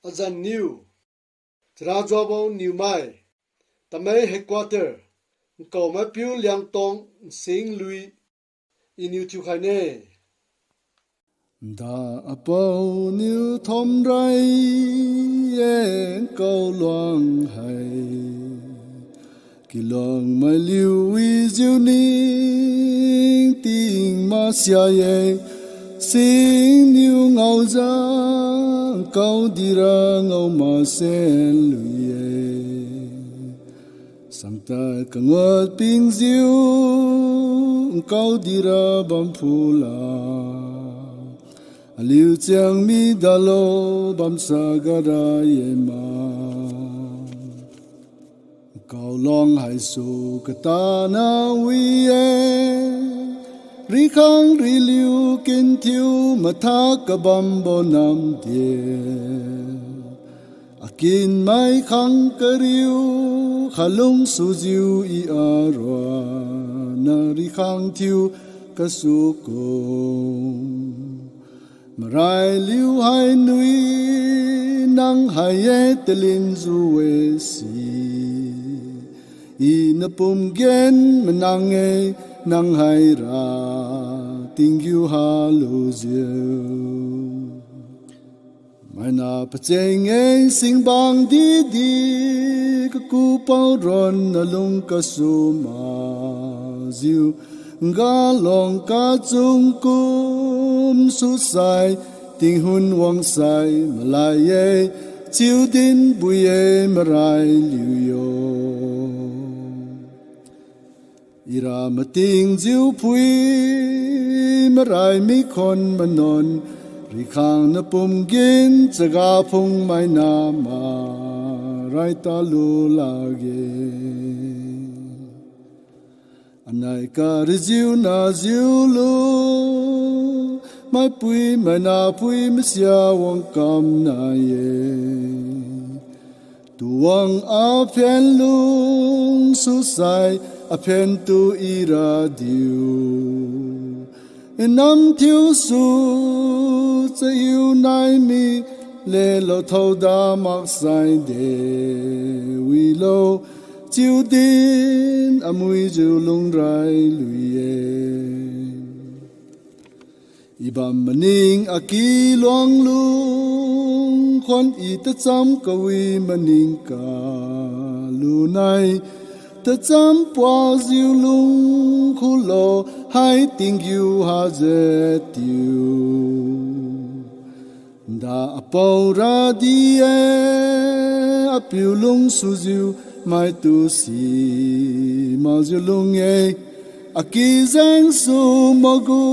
azan new Rajawbao new mai tamai headquarter ko ma piu liang tong sing lui in you tu khane da apau new thom rai en câu loang hai kỳ long mai liu wi diu ning ting ma sia ye sing new ngau za câu đi ra ngau ma sen lui ye sang ta ka ngot ping diu câu đi ra bam phu la liu chiang mi da lo bam sa ga ra ye ma cao long hai su ka ta na wi ye ri khang ri liu kin thiu ma tha ka bam bo nam die akin mai khang ka riu khalung su jiu i a ro na ri khang thiu ka su ko Marai liu hai nui nang hai ye telin zu we si I na pum gen menang e nang hai ra ting yu ha lu ziu mai na pa cheng e sing bang di di ka ku pau ron na lung ka su ma ziu ga long ka chung kum su sai ting hun wang sai malai ye chiu din bu ye marai liu yo ira ma ting jiu pui marai mi khon manon ri khang na pum gin chaga phung mai na ma rai ta lu la ge anai ka riziu na ziu lu mai pui mai na pui mi sia wang kam na ye tu wang a phian lung su sai a phian tu ira diu nam thiu su cha yu nai mi le lo thau da mak sai de wi lo chiu din amui ju lung rai lui ye ibam maning aki luang lung khon I ta cham kawi maning ka lu nai ta cham pwa ziu lung khu lo hai ting yu ha ze tiu da apau ra di e apiu lung su ziu mai tu si ma ziu lung e aki zeng su ma gu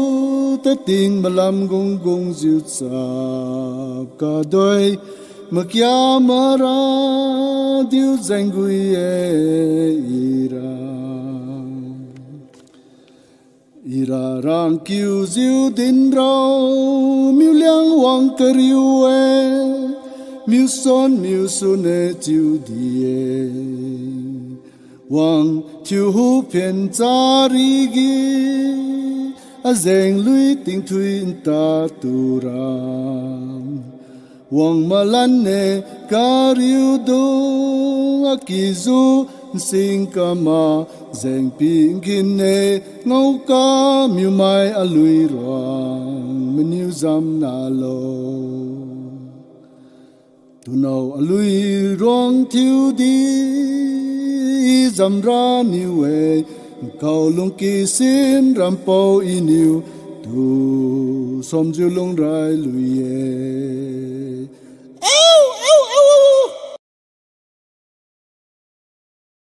ta ting malam gung gung ziu cha ka doi ma kya ma ra diu zeng gui e ira rang kiu ziu din rau miu liang wang ka riu e miu son e chiu die wang thiu hu phian cha ri gi a zeng lui ting thui ta tu ram wang malan ne ka riu do a ki zu sing ka ma zeng ping kin ne ngau ka miu mai a lui rong meniu zam na lo tu nau a lui rong thiu di zam ra niu we kau lung ki sin ram po I niu tu som ju lung rai lui ye au au au